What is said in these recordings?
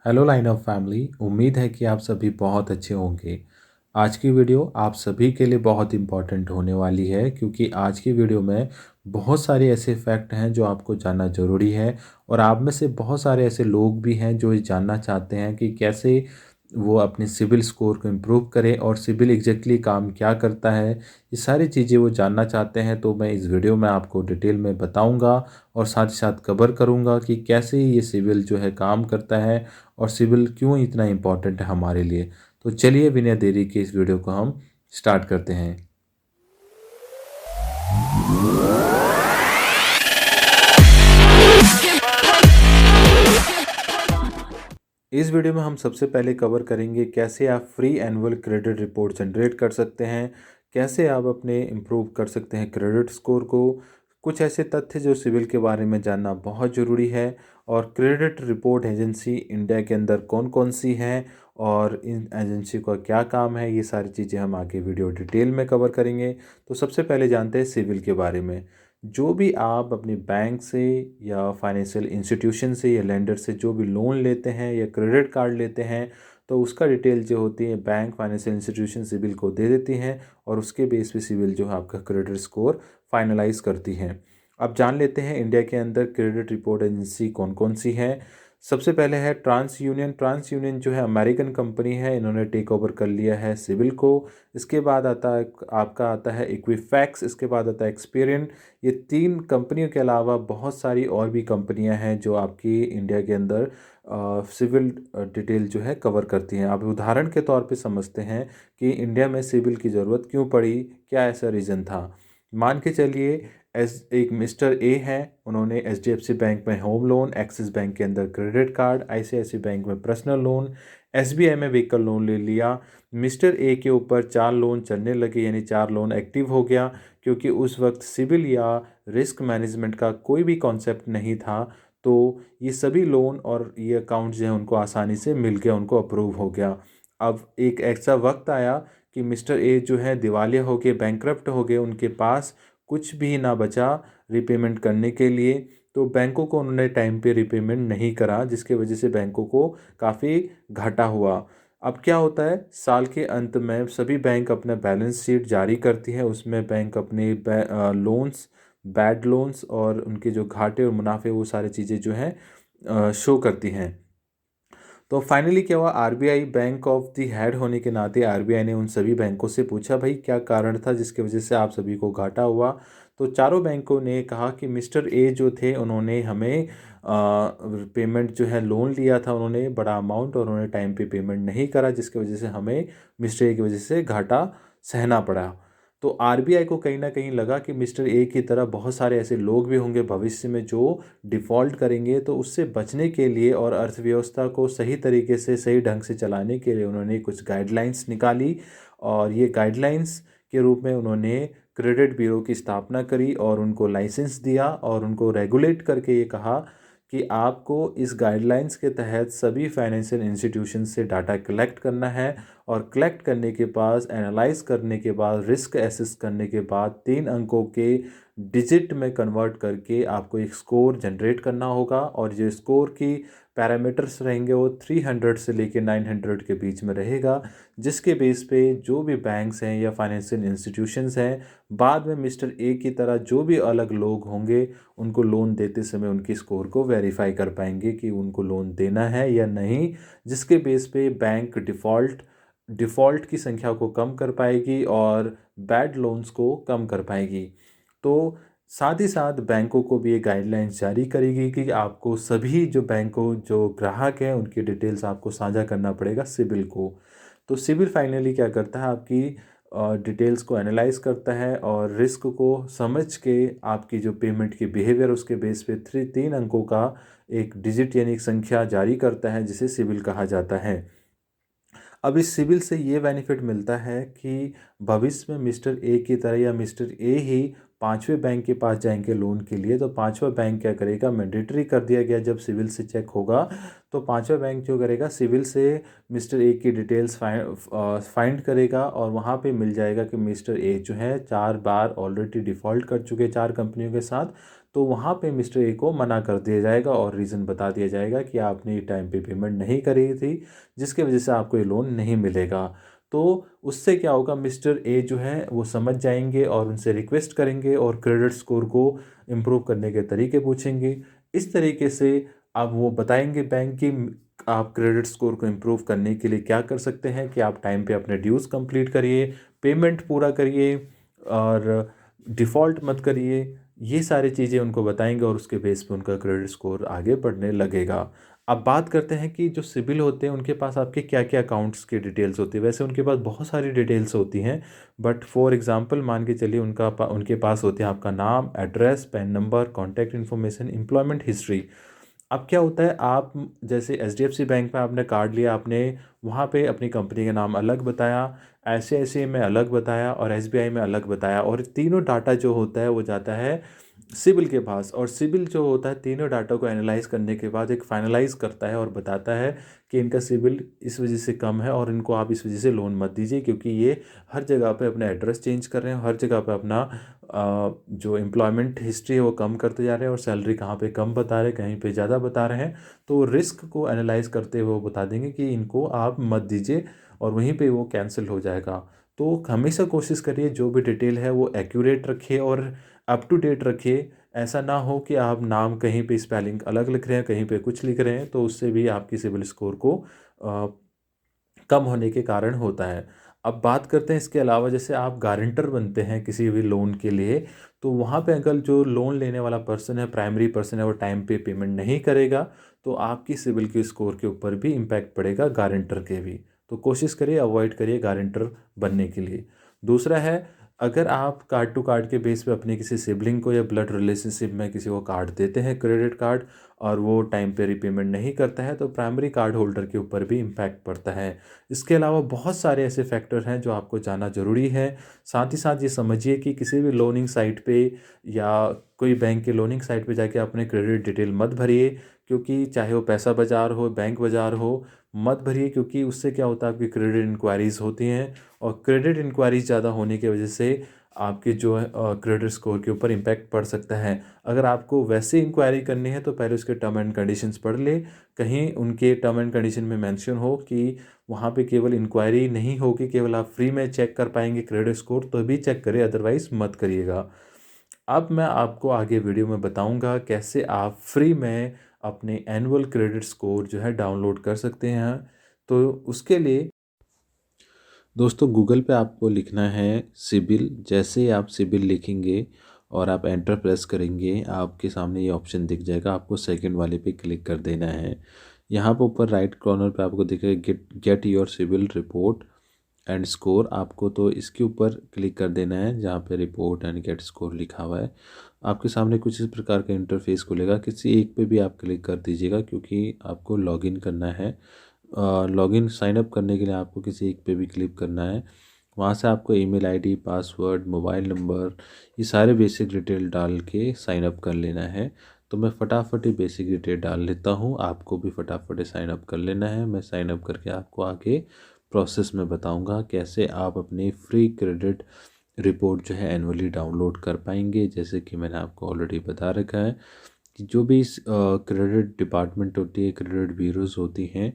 Hello line of family. उम्मीद है कि आप सभी बहुत अच्छे होंगे। आज की वीडियो आप सभी के लिए बहुत इम्पॉर्टेंट होने वाली है, क्योंकि आज की वीडियो में बहुत सारे ऐसे फैक्ट हैं जो आपको जानना ज़रूरी है। और आप में से बहुत सारे ऐसे लोग भी हैं जो ये जानना चाहते हैं कि कैसे वो अपने सिबिल स्कोर को इम्प्रूव करें और सिबिल एग्जैक्टली काम क्या करता है। ये सारी चीज़ें वो जानना चाहते हैं, तो मैं इस वीडियो में आपको डिटेल में बताऊंगा और साथ ही साथ कवर करूंगा कि कैसे ये सिबिल जो है काम करता है और सिविल क्यों इतना इम्पोर्टेंट है हमारे लिए। तो चलिए बिना देरी के इस वीडियो को हम स्टार्ट करते हैं। इस वीडियो में हम सबसे पहले कवर करेंगे कैसे आप free annual credit report generate कर सकते हैं, कैसे आप अपने इम्प्रूव कर सकते हैं क्रेडिट स्कोर को, कुछ ऐसे तथ्य जो सिविल के बारे में जानना बहुत ज़रूरी है, और क्रेडिट रिपोर्ट एजेंसी इंडिया के अंदर कौन कौन सी हैं और इन एजेंसी का क्या काम है, ये सारी चीज़ें हम आगे वीडियो डिटेल में कवर करेंगे। तो सबसे पहले जानते हैं सिविल के बारे में। जो भी आप अपने बैंक से या फाइनेंशियल इंस्टीट्यूशन से या लेंडर से जो भी लोन लेते हैं या क्रेडिट कार्ड लेते हैं, तो उसका डिटेल जो होती है बैंक फाइनेंशियल इंस्टीट्यूशन सिविल को दे देती हैं, और उसके बेस पे सिविल जो है आपका क्रेडिट स्कोर फाइनलाइज करती हैं। अब जान लेते हैं इंडिया के अंदर क्रेडिट रिपोर्ट एजेंसी कौन कौन सी है। सबसे पहले है ट्रांस यूनियन। ट्रांस यूनियन जो है अमेरिकन कंपनी है, इन्होंने टेक ओवर कर लिया है सिविल को। इसके बाद आता है इक्विफैक्स, इसके बाद आता है एक्सपीरियन। ये तीन कंपनियों के अलावा बहुत सारी और भी कंपनियां हैं जो आपकी इंडिया के अंदर सिविल डिटेल जो है कवर करती हैं। आप उदाहरण के तौर पे समझते हैं कि इंडिया में सिविल की ज़रूरत क्यों पड़ी, क्या ऐसा रीज़न था। मान के चलिए एक मिस्टर ए हैं, उन्होंने एचडीएफसी बैंक में होम लोन, एक्सिस बैंक के अंदर क्रेडिट कार्ड, आईसीआईसीआई बैंक में पर्सनल लोन, एसबीआई में व्हीकल लोन ले लिया। मिस्टर ए के ऊपर 4 लोन चलने लगे, यानी 4 लोन एक्टिव हो गया, क्योंकि उस वक्त सिविल या रिस्क मैनेजमेंट का कोई भी कॉन्सेप्ट नहीं था। तो ये सभी लोन और ये अकाउंट जो है उनको आसानी से मिल गया, उनको अप्रूव हो गया। अब एक ऐसा वक्त आया कि मिस्टर ए जो है दिवालिया हो गए, बैंकरप्ट हो गए, उनके पास कुछ भी ना बचा रिपेमेंट करने के लिए। तो बैंकों को उन्होंने टाइम पे रिपेमेंट नहीं करा, जिसके वजह से बैंकों को काफ़ी घाटा हुआ। अब क्या होता है, साल के अंत में सभी बैंक अपना बैलेंस शीट जारी करती है, उसमें बैंक अपने लोन्स, बैड लोन्स और उनके जो घाटे और मुनाफे वो सारी चीज़ें जो हैं शो करती हैं। तो फाइनली क्या हुआ, RBI bank of the head होने के नाते आरबीआई ने उन सभी बैंकों से पूछा, भाई क्या कारण था जिसकी वजह से आप सभी को घाटा हुआ। तो चारों बैंकों ने कहा कि मिस्टर ए जो थे उन्होंने हमें पेमेंट जो है लोन लिया था उन्होंने बड़ा अमाउंट, और उन्होंने टाइम पे पेमेंट नहीं करा, जिसकी वजह से हमें मिस्टर ए की वजह से घाटा सहना पड़ा। तो आरबीआई को कहीं ना कहीं लगा कि मिस्टर ए की तरह बहुत सारे ऐसे लोग भी होंगे भविष्य में जो डिफ़ॉल्ट करेंगे, तो उससे बचने के लिए और अर्थव्यवस्था को सही तरीके से सही ढंग से चलाने के लिए उन्होंने कुछ गाइडलाइंस निकाली। और ये गाइडलाइंस के रूप में उन्होंने क्रेडिट ब्यूरो की स्थापना करी और उनको लाइसेंस दिया और उनको रेगुलेट करके ये कहा कि आपको इस गाइडलाइंस के तहत सभी फाइनेंशियल इंस्टीट्यूशन से डाटा कलेक्ट करना है, और कलेक्ट करने के बाद एनालाइज करने के बाद रिस्क एसेस करने के बाद 3 अंकों के डिजिट में कन्वर्ट करके आपको एक स्कोर जनरेट करना होगा। और जो स्कोर की पैरामीटर्स रहेंगे वो 300 से लेके 900 के बीच में रहेगा, जिसके बेस पे जो भी बैंक्स हैं या फाइनेंशियल इंस्टीट्यूशंस हैं, बाद में मिस्टर ए की तरह जो भी अलग लोग होंगे उनको लोन देते समय उनकी स्कोर को वेरीफाई कर पाएंगे कि उनको लोन देना है या नहीं, जिसके बेस पे बैंक डिफ़ॉल्ट की संख्या को कम कर पाएगी और बैड लोन्स को कम कर पाएगी। तो साथ ही साथ बैंकों को भी ये गाइडलाइंस जारी करेगी कि आपको सभी जो बैंकों जो ग्राहक हैं उनकी डिटेल्स आपको साझा करना पड़ेगा सिबिल को। तो सिबिल फाइनली क्या करता है, आपकी डिटेल्स को एनालाइज करता है और रिस्क को समझ के आपकी जो पेमेंट की बिहेवियर उसके बेस पे 3 अंकों का एक डिजिट यानी एक संख्या जारी करता है, जिसे सिबिल कहा जाता है। अब इस सिविल से ये बेनिफिट मिलता है कि भविष्य में मिस्टर ए की तरह या मिस्टर ए ही 5वें बैंक के पास जाएंगे लोन के लिए, तो 5वां बैंक क्या करेगा, मैंडेटरी कर दिया गया जब सिविल से चेक होगा, तो 5वां बैंक जो करेगा सिविल से मिस्टर ए की डिटेल्स फाइंड करेगा, और वहाँ पे मिल जाएगा कि मिस्टर ए जो है 4 बार ऑलरेडी डिफ़ॉल्ट कर चुके 4 कंपनियों के साथ। तो वहाँ पे मिस्टर ए को मना कर दिया जाएगा और रीज़न बता दिया जाएगा कि आपने टाइम पे पेमेंट नहीं करी थी, जिसकी वजह से आपको ये लोन नहीं मिलेगा। तो उससे क्या होगा, मिस्टर ए जो है वो समझ जाएंगे और उनसे रिक्वेस्ट करेंगे और क्रेडिट स्कोर को इम्प्रूव करने के तरीके पूछेंगे। इस तरीके से अब वो बताएंगे बैंक की आप क्रेडिट स्कोर को इम्प्रूव करने के लिए क्या कर सकते हैं, कि आप टाइम पे अपने ड्यूज़ कंप्लीट करिए, पेमेंट पूरा करिए और डिफ़ॉल्ट मत करिए। ये सारी चीज़ें उनको बताएंगे और उसके बेस पे उनका क्रेडिट स्कोर आगे बढ़ने लगेगा। अब बात करते हैं कि जो सिबिल होते हैं उनके पास आपके क्या क्या अकाउंट्स की डिटेल्स होती है। वैसे उनके पास बहुत सारी डिटेल्स होती हैं, बट फॉर एग्जांपल मान के चलिए उनके पास होते हैं आपका नाम, address, pan number, contact information, employment history. अब क्या होता है, आप जैसे एचडीएफसी बैंक में आपने कार्ड लिया, आपने वहाँ पे अपनी कंपनी का नाम अलग बताया, आईसीआईसीआई में अलग बताया और एसबीआई में अलग बताया, और तीनों डाटा जो होता है वो जाता है सिबिल के पास। और सिबिल जो होता है तीनों डाटा को एनालाइज करने के बाद एक फाइनलाइज करता है और बताता है कि इनका सिबिल इस वजह से कम है और इनको आप इस वजह से लोन मत दीजिए, क्योंकि ये हर जगह पे अपना एड्रेस चेंज कर रहे हैं, हर जगह पे अपना जो एम्प्लॉयमेंट हिस्ट्री है वो कम करते जा रहे हैं और सैलरी कहाँ पे कम बता रहे हैं, कहीं पे ज़्यादा बता रहे हैं। तो रिस्क को एनालाइज करते हुए वो बता देंगे कि इनको आप मत दीजिए और वहीं पे वो कैंसिल हो जाएगा। तो हमेशा कोशिश करिए जो भी डिटेल है वो एक्यूरेट रखिए और अप टू डेट रखिए। ऐसा ना हो कि आप नाम कहीं पे स्पेलिंग अलग लिख रहे हैं, कहीं पे कुछ लिख रहे हैं, तो उससे भी आपकी सिबिल स्कोर को कम होने के कारण होता है। अब बात करते हैं इसके अलावा, जैसे आप गारंटर बनते हैं किसी भी लोन के लिए, तो वहाँ पे अगर जो लोन लेने वाला पर्सन है, प्राइमरी पर्सन है, वो टाइम पे पेमेंट नहीं करेगा तो आपकी सिबिल के स्कोर के ऊपर भी इम्पैक्ट पड़ेगा, गारंटर के भी। तो कोशिश करिए अवॉइड करिए गारंटर बनने के लिए। दूसरा है, अगर आप कार्ड टू कार्ड के बेस पे अपने किसी सिबलिंग को या ब्लड रिलेशनशिप में किसी को कार्ड देते हैं क्रेडिट कार्ड, और वो टाइम पे रीपेमेंट नहीं करता है, तो प्राइमरी कार्ड होल्डर के ऊपर भी इम्पैक्ट पड़ता है। इसके अलावा बहुत सारे ऐसे फैक्टर हैं जो आपको जानना ज़रूरी है। साथ ही साथ ये समझिए कि किसी भी लोनिंग साइट पे या कोई बैंक के लोनिंग साइट पे जाके अपने क्रेडिट डिटेल मत भरिए, क्योंकि चाहे वो पैसा बाज़ार हो, बैंक बाज़ार हो, मत भरिए, क्योंकि उससे क्या होता है आपकी क्रेडिट इंक्वायरीज़ होती हैं और क्रेडिट इंक्वायरीज ज़्यादा होने की वजह से आपके जो है क्रेडिट स्कोर के ऊपर इम्पैक्ट पड़ सकता है। अगर आपको वैसे इंक्वायरी करनी है तो पहले उसके टर्म एंड कंडीशंस पढ़ ले। कहीं उनके टर्म एंड कंडीशन में मेंशन हो कि वहाँ पे केवल इंक्वायरी नहीं होगी, केवल आप फ्री में चेक कर पाएंगे क्रेडिट स्कोर, तो भी चेक करिए, अदरवाइज़ मत करिएगा। अब मैं आपको आगे वीडियो में बताऊंगा कैसे आप फ्री में अपने एनुअल क्रेडिट स्कोर जो है डाउनलोड कर सकते हैं। तो उसके लिए दोस्तों गूगल पे आपको लिखना है सिबिल। जैसे ही आप सिबिल लिखेंगे और आप एंटर प्रेस करेंगे, आपके सामने ये ऑप्शन दिख जाएगा, आपको सेकंड वाले पे क्लिक कर देना है। यहाँ पर ऊपर राइट कॉर्नर पे आपको दिखेगा get your CIBIL report and score. आपको तो इसके ऊपर क्लिक कर देना है जहाँ पे रिपोर्ट एंड गेट स्कोर लिखा हुआ है। आपके सामने कुछ इस प्रकार का इंटरफेस खुलेगा, किसी एक पे भी आप क्लिक कर दीजिएगा क्योंकि आपको लॉगिन करना है। लॉगिन साइन अप करने के लिए आपको किसी एक पे भी क्लिक करना है। वहाँ से आपको email ID, password, mobile number, ये सारे बेसिक डिटेल डाल के साइन अप कर लेना है। तो मैं फटाफट ही बेसिक डिटेल डाल लेता हूँ, आपको भी फटाफट साइन अप कर लेना है। मैं साइन अप करके आपको आगे प्रोसेस में बताऊंगा कैसे आप अपनी फ्री क्रेडिट रिपोर्ट जो है एनुअली डाउनलोड कर पाएंगे। जैसे कि मैंने आपको ऑलरेडी बता रखा है कि जो भी क्रेडिट डिपार्टमेंट होती है, क्रेडिट ब्यूरोज होती हैं,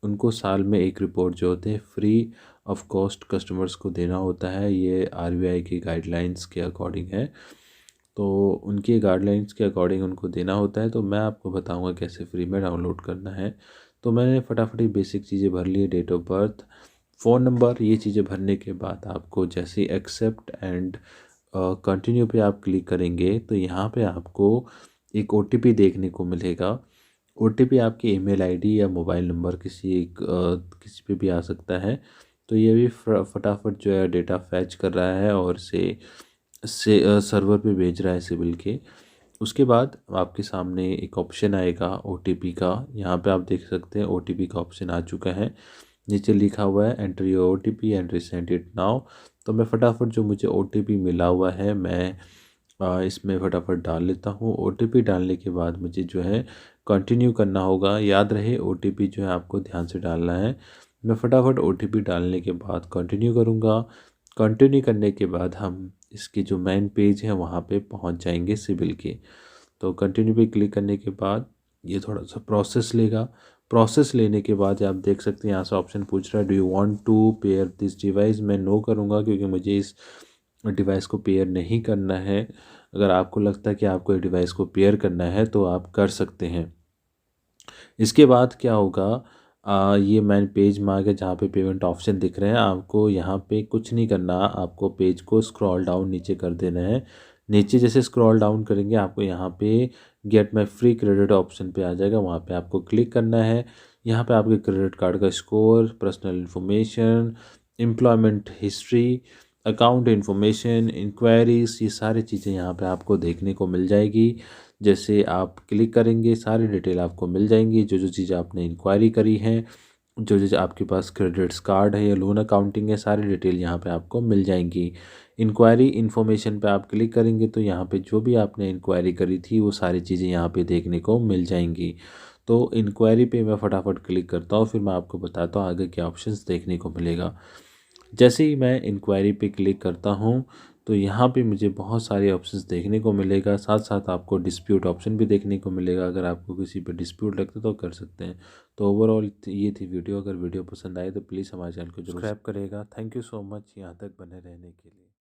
उनको साल में एक रिपोर्ट जो होते हैं फ्री ऑफ कॉस्ट कस्टमर्स को देना होता है। ये आरबीआई की गाइडलाइंस के अकॉर्डिंग है, तो उनकी गाइडलाइंस के अकॉर्डिंग उनको देना होता है। तो मैं आपको बताऊंगा कैसे फ्री में डाउनलोड करना है। तो मैंने फटाफट ही बेसिक चीज़ें भर ली, date of birth, phone number. ये चीज़ें भरने के बाद आपको जैसे एक्सेप्ट एंड कंटिन्यू पे आप क्लिक करेंगे तो यहाँ पे आपको एक ओटीपी देखने को मिलेगा। ओटीपी आपकी ईमेल आईडी या मोबाइल नंबर किसी पे भी आ सकता है। तो ये भी फटाफट जो है डेटा फैच कर रहा है और सर्वर पे भेज रहा है सिबिल के। उसके बाद आपके सामने एक ऑप्शन आएगा ओटीपी का। यहाँ पे आप देख सकते हैं ओटीपी का ऑप्शन आ चुका है। नीचे लिखा हुआ है enter your OTP and resend it now. तो मैं फटाफट जो मुझे ओटीपी मिला हुआ है मैं इसमें फटाफट डाल लेता हूँ। ओटीपी डालने के बाद मुझे जो है कंटिन्यू करना होगा। याद रहे ओटीपी जो है आपको ध्यान से डालना है। मैं फटाफट ओटीपी डालने के बाद कंटिन्यू करूँगा। कंटिन्यू करने के बाद हम इसकी जो मेन पेज है वहाँ पे पहुँच जाएंगे सिबिल के। तो कंटिन्यू पे क्लिक करने के बाद ये थोड़ा सा प्रोसेस लेगा। प्रोसेस लेने के बाद आप देख सकते हैं यहाँ से ऑप्शन पूछ रहा है, do you want to pair this device. मैं नो करूँगा क्योंकि मुझे इस डिवाइस को पेयर नहीं करना है। अगर आपको लगता है कि आपको ये डिवाइस को पेयर करना है तो आप कर सकते हैं। इसके बाद क्या होगा, ये मैन पेज में आ गया जहाँ पे पेमेंट ऑप्शन दिख रहे हैं। आपको यहाँ पे कुछ नहीं करना, आपको पेज को स्क्रॉल डाउन नीचे कर देना है। नीचे जैसे स्क्रॉल डाउन करेंगे आपको यहाँ पे get my free credit option पे आ जाएगा, वहाँ पे आपको क्लिक करना है। यहाँ पे आपके क्रेडिट कार्ड का score, personal information, employment history, account information, inquiries, ये सारी चीज़ें यहाँ पे आपको देखने को मिल जाएगी। जैसे आप क्लिक करेंगे सारी डिटेल आपको मिल जाएंगी, जो जो चीज़ आपने इंक्वायरी करी है, जो जो आपके पास क्रेडिट्स कार्ड है या लोन अकाउंटिंग है, सारी डिटेल यहाँ पे आपको मिल जाएंगी। इंक्वायरी इन्फॉर्मेशन पे आप क्लिक करेंगे तो यहाँ पे जो भी आपने इंक्वायरी करी थी वो सारी चीज़ें यहाँ पे देखने को मिल जाएंगी। तो इंक्वायरी पे मैं फटाफट क्लिक करता हूँ, फिर मैं आपको बताता हूँ आगे क्या ऑप्शंस देखने को मिलेगा। जैसे ही मैं इंक्वायरी पे क्लिक करता हूँ तो यहाँ पे मुझे बहुत सारे ऑप्शंस देखने को मिलेगा, साथ साथ आपको डिस्प्यूट ऑप्शन भी देखने को मिलेगा। अगर आपको किसी पे डिस्प्यूट लगता है तो कर सकते हैं। तो ओवरऑल ये थी वीडियो। अगर वीडियो पसंद आए तो प्लीज़ हमारे चैनल को जरूर सब्सक्राइब करेगा। थैंक यू सो मच यहाँ तक बने रहने के लिए।